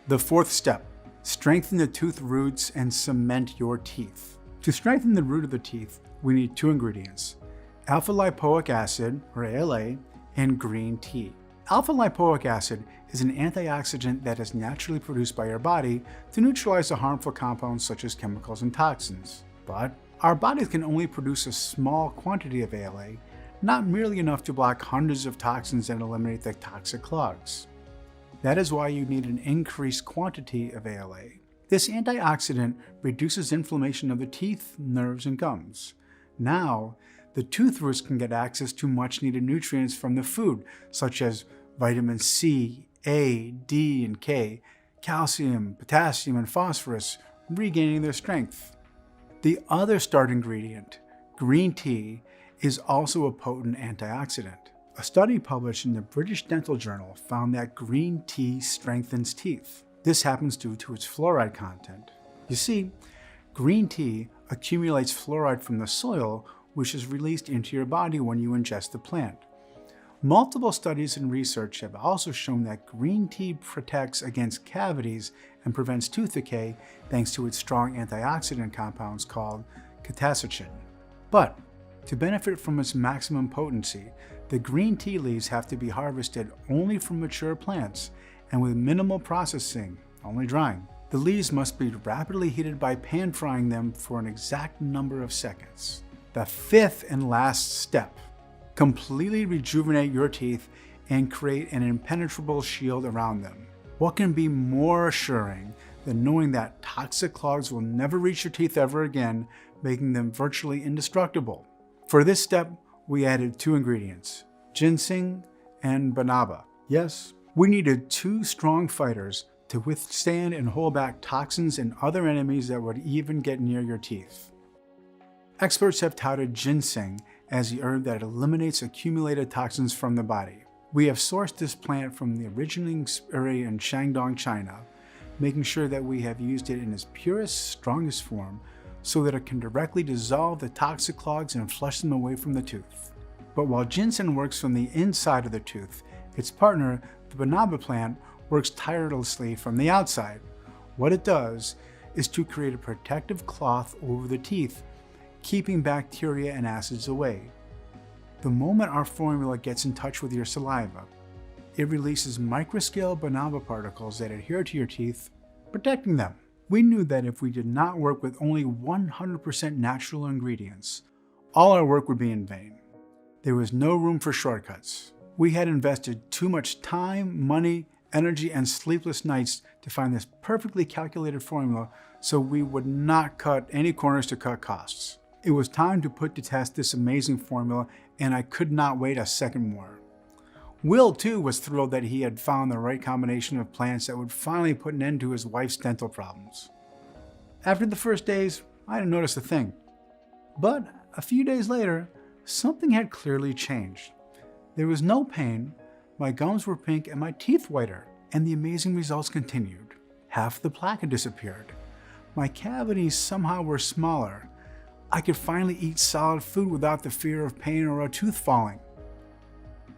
The fourth step, strengthen the tooth roots and cement your teeth. To strengthen the root of the teeth, we need two ingredients, alpha-lipoic acid, or ALA, and green tea. Alpha-lipoic acid is an antioxidant that is naturally produced by your body to neutralize the harmful compounds such as chemicals and toxins. But our bodies can only produce a small quantity of ALA, not merely enough to block hundreds of toxins and eliminate the toxic clogs. That is why you need an increased quantity of ALA. This antioxidant reduces inflammation of the teeth, nerves, and gums. Now, the tooth roots can get access to much needed nutrients from the food, such as vitamin C, A, D, and K, calcium, potassium, and phosphorus, regaining their strength. The other start ingredient, green tea, is also a potent antioxidant. A study published in the British Dental Journal found that green tea strengthens teeth. This happens due to its fluoride content. You see, green tea accumulates fluoride from the soil, which is released into your body when you ingest the plant. Multiple studies and research have also shown that green tea protects against cavities and prevents tooth decay thanks to its strong antioxidant compounds called capsaicin. But to benefit from its maximum potency, the green tea leaves have to be harvested only from mature plants and with minimal processing, only drying. The leaves must be rapidly heated by pan frying them for an exact number of seconds. The fifth and last step, completely rejuvenate your teeth and create an impenetrable shield around them. What can be more assuring than knowing that toxic clogs will never reach your teeth ever again, making them virtually indestructible? For this step, we added two ingredients, ginseng and banaba. Yes, we needed two strong fighters to withstand and hold back toxins and other enemies that would even get near your teeth. Experts have touted ginseng as the herb that eliminates accumulated toxins from the body. We have sourced this plant from the originating area in Shandong, China, making sure that we have used it in its purest, strongest form so that it can directly dissolve the toxic clogs and flush them away from the tooth. But while ginseng works from the inside of the tooth, its partner, the banaba plant, works tirelessly from the outside. What it does is to create a protective cloth over the teeth, keeping bacteria and acids away. The moment our formula gets in touch with your saliva, it releases microscale nanoparticles that adhere to your teeth, protecting them. We knew that if we did not work with only 100% natural ingredients, all our work would be in vain. There was no room for shortcuts. We had invested too much time, money, energy, and sleepless nights to find this perfectly calculated formula, so we would not cut any corners to cut costs. It was time to put to test this amazing formula, and I could not wait a second more. Will, too, was thrilled that he had found the right combination of plants that would finally put an end to his wife's dental problems. After the first days, I didn't notice a thing. But a few days later, something had clearly changed. There was no pain, my gums were pink, and my teeth whiter, and the amazing results continued. Half the plaque had disappeared. My cavities somehow were smaller. I could finally eat solid food without the fear of pain or a tooth falling.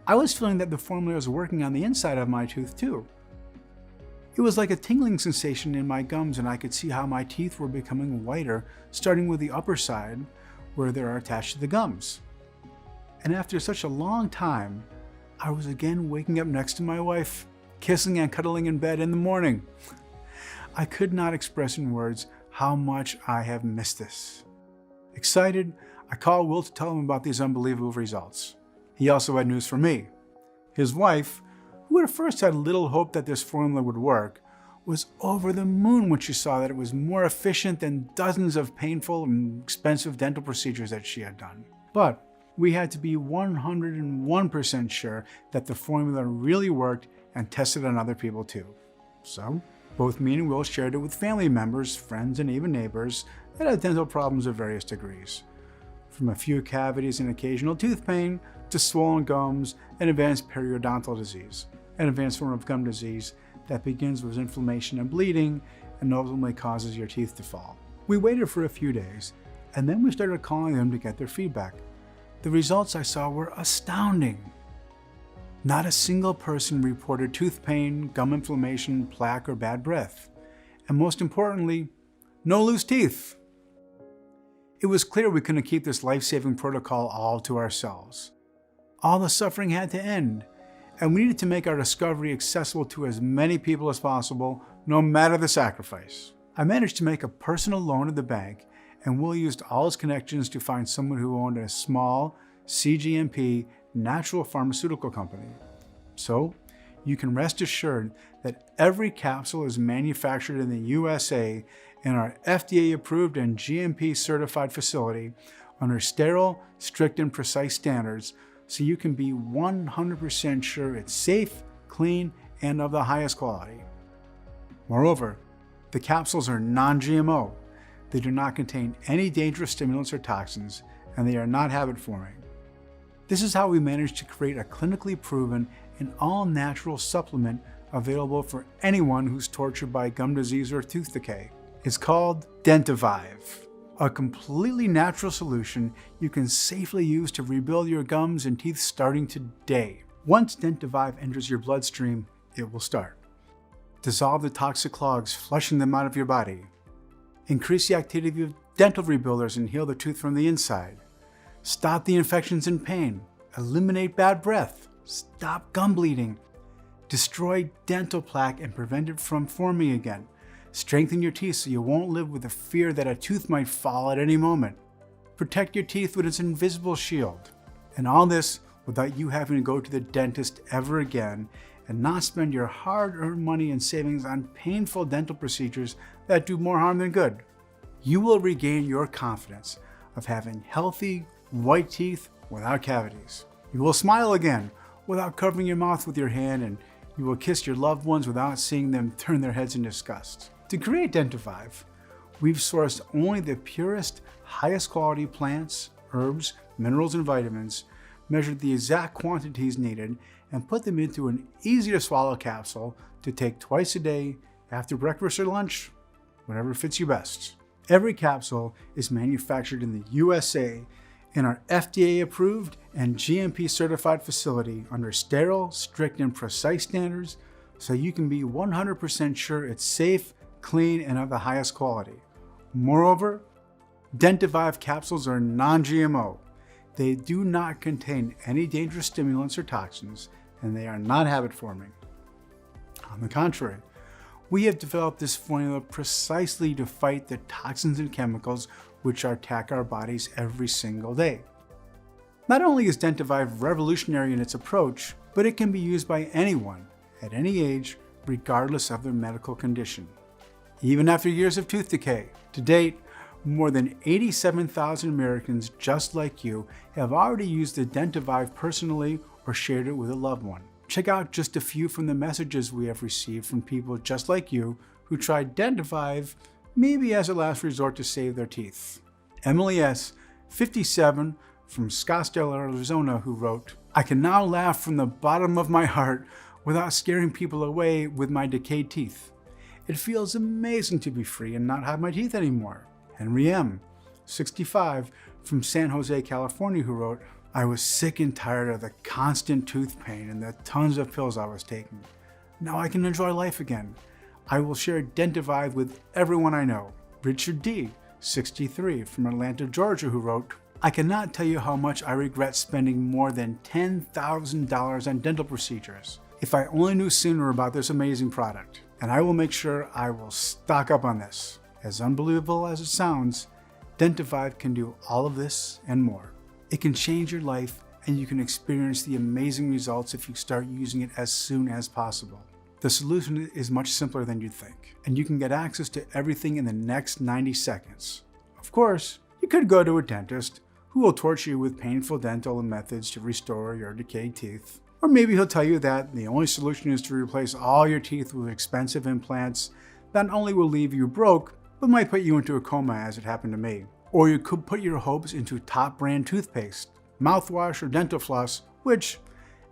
I was feeling that the formula was working on the inside of my tooth too. It was like a tingling sensation in my gums, and I could see how my teeth were becoming whiter, starting with the upper side where they are attached to the gums. And after such a long time, I was again waking up next to my wife, kissing and cuddling in bed in the morning. I could not express in words how much I have missed this. Excited, I called Will to tell him about these unbelievable results. He also had news for me. His wife, who at first had little hope that this formula would work, was over the moon when she saw that it was more efficient than dozens of painful and expensive dental procedures that she had done. But we had to be 101% sure that the formula really worked and tested on other people too. So, both me and Will shared it with family members, friends, and even neighbors that had dental problems of various degrees. From a few cavities and occasional tooth pain, to swollen gums and advanced periodontal disease, an advanced form of gum disease that begins with inflammation and bleeding and ultimately causes your teeth to fall. We waited for a few days, and then we started calling them to get their feedback. The results I saw were astounding. Not a single person reported tooth pain, gum inflammation, plaque, or bad breath. And most importantly, no loose teeth. It was clear we couldn't keep this life-saving protocol all to ourselves. All the suffering had to end, and we needed to make our discovery accessible to as many people as possible, no matter the sacrifice. I managed to make a personal loan at the bank, and Will used all his connections to find someone who owned a small, CGMP, natural pharmaceutical company. So, you can rest assured that every capsule is manufactured in the USA in our FDA-approved and GMP-certified facility under sterile, strict, and precise standards, so you can be 100% sure it's safe, clean, and of the highest quality. Moreover, the capsules are non-GMO. They do not contain any dangerous stimulants or toxins, and they are not habit-forming. This is how we managed to create a clinically proven and all-natural supplement available for anyone who's tortured by gum disease or tooth decay. It's called DentiVive, a completely natural solution you can safely use to rebuild your gums and teeth starting today. Once DentiVive enters your bloodstream, it will start. Dissolve the toxic clogs, flushing them out of your body. Increase the activity of dental rebuilders and heal the tooth from the inside. Stop the infections and pain. Eliminate bad breath. Stop gum bleeding. Destroy dental plaque and prevent it from forming again. Strengthen your teeth so you won't live with the fear that a tooth might fall at any moment. Protect your teeth with its invisible shield. And all this without you having to go to the dentist ever again and not spend your hard-earned money and savings on painful dental procedures that do more harm than good. You will regain your confidence of having healthy, white teeth without cavities. You will smile again without covering your mouth with your hand, and you will kiss your loved ones without seeing them turn their heads in disgust. To create DentiVive, we've sourced only the purest, highest quality plants, herbs, minerals, and vitamins, measured the exact quantities needed, and put them into an easy-to-swallow capsule to take twice a day after breakfast or lunch, whatever fits you best. Every capsule is manufactured in the USA in our FDA-approved and GMP-certified facility under sterile, strict, and precise standards, so you can be 100% sure it's safe, clean, and of the highest quality. Moreover, DentiVive capsules are non-GMO. They do not contain any dangerous stimulants or toxins, and they are not habit-forming. On the contrary, we have developed this formula precisely to fight the toxins and chemicals which attack our bodies every single day. Not only is DentiVive revolutionary in its approach, but it can be used by anyone, at any age, regardless of their medical condition. Even after years of tooth decay, to date, more than 87,000 Americans just like you have already used the DentiVive personally or shared it with a loved one. Check out just a few from the messages we have received from people just like you who tried DentiVive maybe as a last resort to save their teeth. Emily S., 57, from Scottsdale, Arizona, who wrote, "I can now laugh from the bottom of my heart without scaring people away with my decayed teeth. It feels amazing to be free and not have my teeth anymore." Henry M., 65, from San Jose, California, who wrote, "I was sick and tired of the constant tooth pain and the tons of pills I was taking. Now I can enjoy life again. I will share DentiVive with everyone I know." Richard D., 63, from Atlanta, Georgia, who wrote, "I cannot tell you how much I regret spending more than $10,000 on dental procedures. If I only knew sooner about this amazing product, and I will make sure I will stock up on this." As unbelievable as it sounds, DentiVive can do all of this and more. It can change your life, and you can experience the amazing results if you start using it as soon as possible. The solution is much simpler than you'd think, and you can get access to everything in the next 90 seconds. Of course, you could go to a dentist who will torture you with painful dental methods to restore your decayed teeth. Or maybe he'll tell you that the only solution is to replace all your teeth with expensive implants that not only will leave you broke, but might put you into a coma, as it happened to me. Or you could put your hopes into top brand toothpaste, mouthwash, or dental floss, which,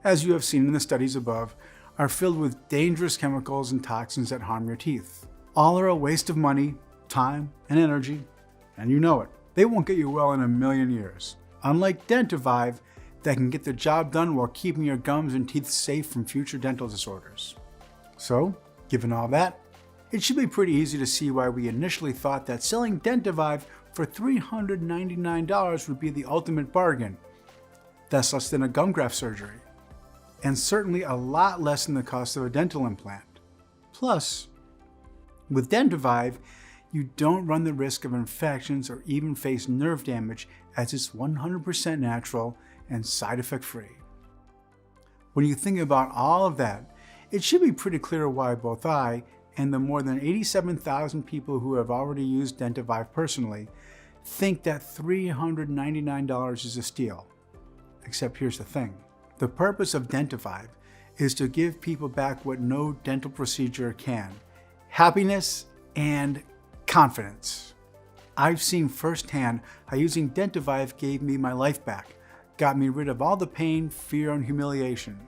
as you have seen in the studies above, are filled with dangerous chemicals and toxins that harm your teeth. All are a waste of money, time, and energy, and you know it. They won't get you well in a million years. Unlike DentiVive, that can get the job done while keeping your gums and teeth safe from future dental disorders. So, given all that, it should be pretty easy to see why we initially thought that selling DentiVive for $399 would be the ultimate bargain. That's less than a gum graft surgery, and certainly a lot less than the cost of a dental implant. Plus, with DentiVive, you don't run the risk of infections or even face nerve damage, as it's 100% natural and side effect free. When you think about all of that, it should be pretty clear why both I and the more than 87,000 people who have already used DentiVive personally think that $399 is a steal. Except here's the thing. The purpose of DentiVive is to give people back what no dental procedure can: happiness and confidence. I've seen firsthand how using DentiVive gave me my life back, got me rid of all the pain, fear, and humiliation.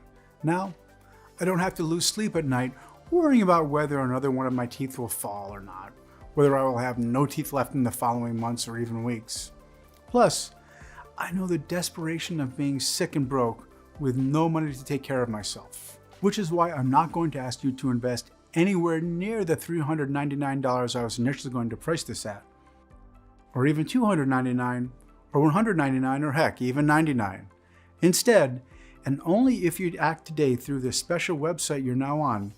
Now, I don't have to lose sleep at night worrying about whether another one of my teeth will fall or not, whether I will have no teeth left in the following months or even weeks. Plus, I know the desperation of being sick and broke with no money to take care of myself, which is why I'm not going to ask you to invest anywhere near the $399 I was initially going to price this at, or even $299, or $199, or heck, even $99. Instead, and only if you act today through the special website you're now on,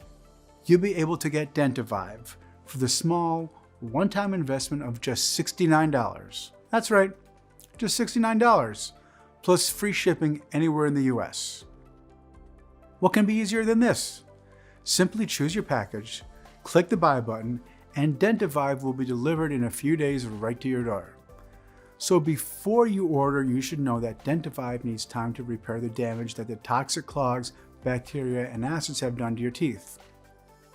you'll be able to get DentiVive for the small, one-time investment of just $69. That's right, just $69, plus free shipping anywhere in the US. What can be easier than this? Simply choose your package, click the buy button, and DentiVive will be delivered in a few days right to your door. So before you order, you should know that DentiVive needs time to repair the damage that the toxic clogs, bacteria, and acids have done to your teeth.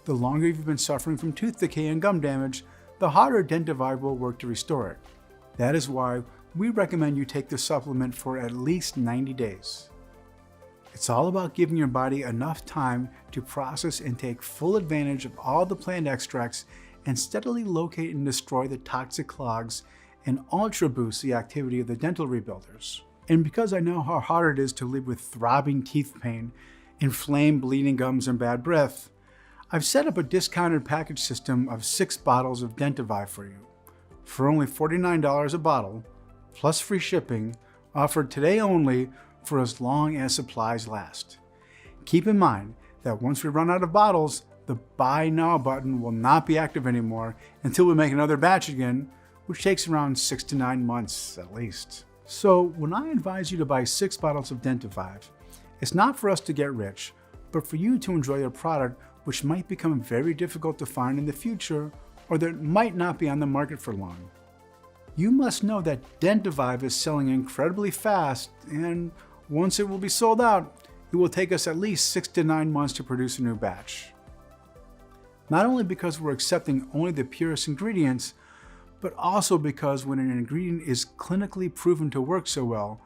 The longer you've been suffering from tooth decay and gum damage, the harder DentiVive will work to restore it. That is why we recommend you take the supplement for at least 90 days. It's all about giving your body enough time to process and take full advantage of all the plant extracts and steadily locate and destroy the toxic clogs and ultra boost the activity of the dental rebuilders. And because I know how hard it is to live with throbbing teeth pain, inflamed bleeding gums, and bad breath, I've set up a discounted package system of 6 bottles of DentiVive for you. For only $49 a bottle, plus free shipping, offered today only for as long as supplies last. Keep in mind that once we run out of bottles, the Buy Now button will not be active anymore until we make another batch again, which takes around 6 to 9 months at least. So when I advise you to buy 6 bottles of DentiVive, it's not for us to get rich, but for you to enjoy a product which might become very difficult to find in the future or that might not be on the market for long. You must know that DentiVive is selling incredibly fast, and once it will be sold out, it will take us at least 6 to 9 months to produce a new batch. Not only because we're accepting only the purest ingredients, but also because when an ingredient is clinically proven to work so well,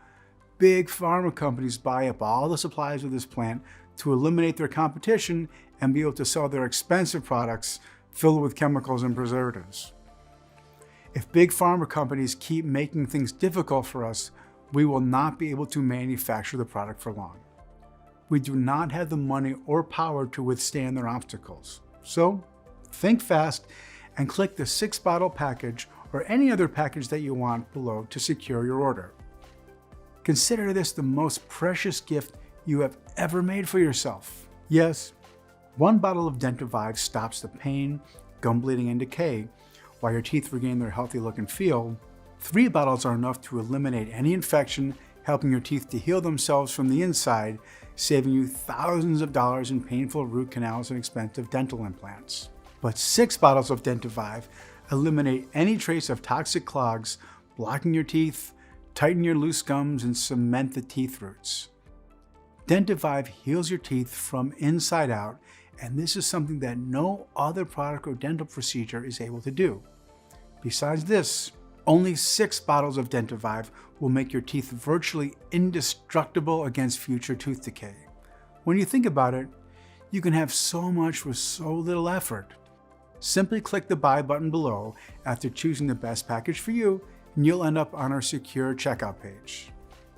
big pharma companies buy up all the supplies of this plant to eliminate their competition and be able to sell their expensive products filled with chemicals and preservatives. If big pharma companies keep making things difficult for us, we will not be able to manufacture the product for long. We do not have the money or power to withstand their obstacles. So, think fast and click the 6-bottle package or any other package that you want below to secure your order. Consider this the most precious gift you have ever made for yourself. Yes, 1 bottle of DentiVive stops the pain, gum bleeding, and decay, while your teeth regain their healthy look and feel. 3 bottles are enough to eliminate any infection, helping your teeth to heal themselves from the inside, saving you thousands of dollars in painful root canals and expensive dental implants. But 6 bottles of DentiVive eliminate any trace of toxic clogs, blocking your teeth, tighten your loose gums, and cement the teeth roots. DentiVive heals your teeth from inside out, and this is something that no other product or dental procedure is able to do. Besides this, only 6 bottles of DentiVive will make your teeth virtually indestructible against future tooth decay. When you think about it, you can have so much with so little effort. Simply click the Buy button below after choosing the best package for you, and you'll end up on our secure checkout page.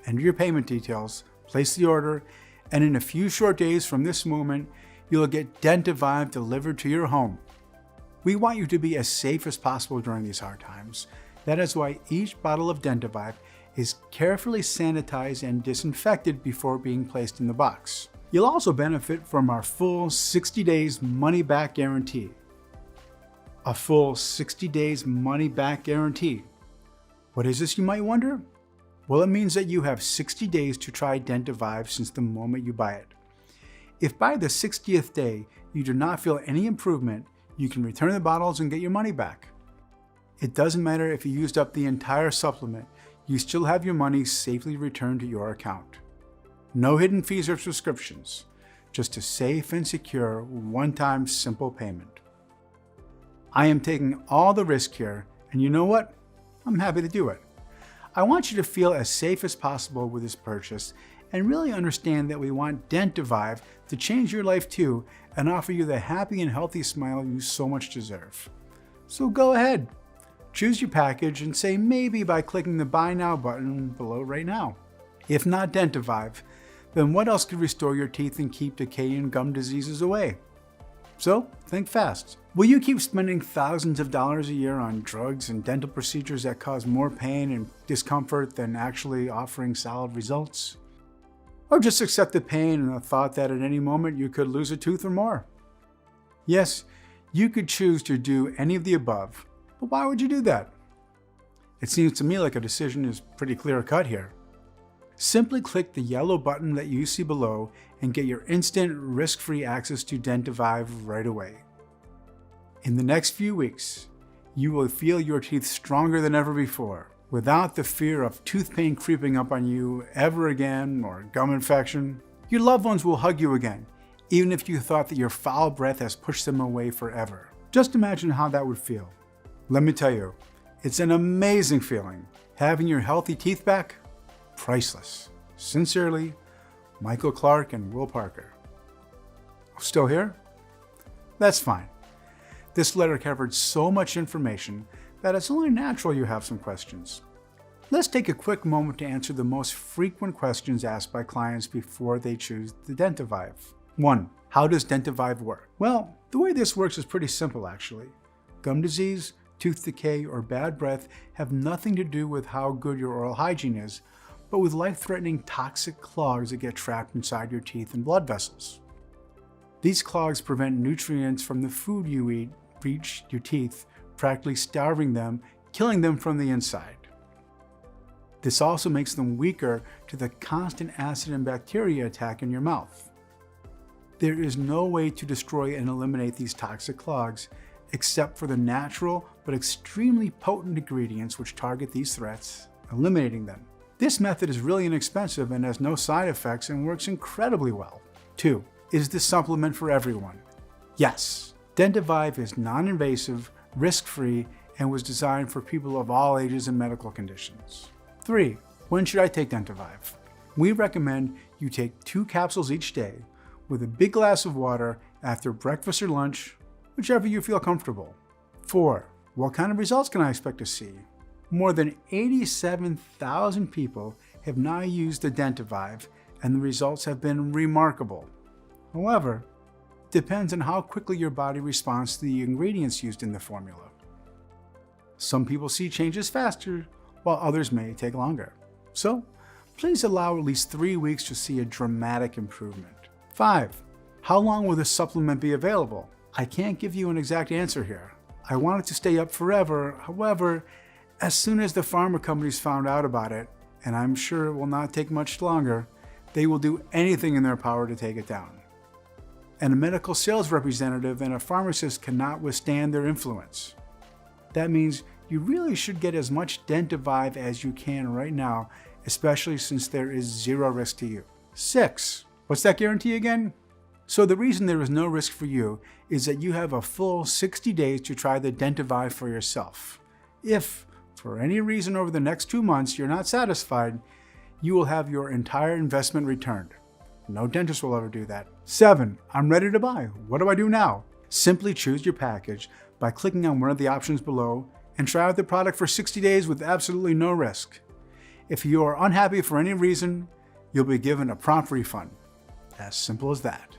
Enter your payment details, place the order, and in a few short days from this moment, you'll get DentiVive delivered to your home. We want you to be as safe as possible during these hard times. That is why each bottle of DentiVive is carefully sanitized and disinfected before being placed in the box. You'll also benefit from our full 60 days money-back guarantee. A full 60 days money-back guarantee. What is this, you might wonder? Well, it means that you have 60 days to try DentiVive since the moment you buy it. If by the 60th day you do not feel any improvement, you can return the bottles and get your money back. It doesn't matter if you used up the entire supplement, you still have your money safely returned to your account. No hidden fees or subscriptions, just a safe and secure one-time simple payment. I am taking all the risk here, and you know what? I'm happy to do it. I want you to feel as safe as possible with this purchase and really understand that we want DentiVive to change your life too and offer you the happy and healthy smile you so much deserve. So go ahead, choose your package and say maybe by clicking the Buy Now button below right now. If not DentiVive, then what else could restore your teeth and keep decay and gum diseases away? So think fast. Will you keep spending thousands of dollars a year on drugs and dental procedures that cause more pain and discomfort than actually offering solid results? Or just accept the pain and the thought that at any moment you could lose a tooth or more? Yes, you could choose to do any of the above, but why would you do that? It seems to me like a decision is pretty clear-cut here. Simply click the yellow button that you see below and get your instant, risk-free access to DentiVive right away. In the next few weeks, you will feel your teeth stronger than ever before, without the fear of tooth pain creeping up on you ever again or gum infection. Your loved ones will hug you again, even if you thought that your foul breath has pushed them away forever. Just imagine how that would feel. Let me tell you, it's an amazing feeling. Having your healthy teeth back, priceless. Sincerely, Michael Clark and Will Parker. Still here? That's fine. This letter covered so much information that it's only natural you have some questions. Let's take a quick moment to answer the most frequent questions asked by clients before they choose the DentiVive. 1. How does DentiVive work? Well, the way this works is pretty simple actually. Gum disease, tooth decay, or bad breath have nothing to do with how good your oral hygiene is, but with life-threatening toxic clogs that get trapped inside your teeth and blood vessels. These clogs prevent nutrients from the food you eat reach your teeth, practically starving them, killing them from the inside. This also makes them weaker to the constant acid and bacteria attack in your mouth. There is no way to destroy and eliminate these toxic clogs except for the natural but extremely potent ingredients which target these threats, eliminating them. This method is really inexpensive and has no side effects and works incredibly well. 2. Is this supplement for everyone? Yes. DentiVive is non-invasive, risk-free, and was designed for people of all ages and medical conditions. 3. When should I take DentiVive? We recommend you take 2 capsules each day with a big glass of water after breakfast or lunch, whichever you feel comfortable. 4. What kind of results can I expect to see? More than 87,000 people have now used the DentiVive, and the results have been remarkable. However, it depends on how quickly your body responds to the ingredients used in the formula. Some people see changes faster, while others may take longer. So, please allow at least 3 weeks to see a dramatic improvement. 5. How long will this supplement be available? I can't give you an exact answer here. I want it to stay up forever. However, as soon as the pharma companies found out about it, and I'm sure it will not take much longer, they will do anything in their power to take it down. And a medical sales representative and a pharmacist cannot withstand their influence. That means you really should get as much DentiVive as you can right now, especially since there is 0 risk to you. 6. What's that guarantee again? So the reason there is no risk for you is that you have a full 60 days to try the DentiVive for yourself. If, for any reason over the next 2 months you're not satisfied, you will have your entire investment returned. No dentist will ever do that. 7. I'm ready to buy. What do I do now? Simply choose your package by clicking on one of the options below and try out the product for 60 days with absolutely no risk. If you are unhappy for any reason, you'll be given a prompt refund. As simple as that.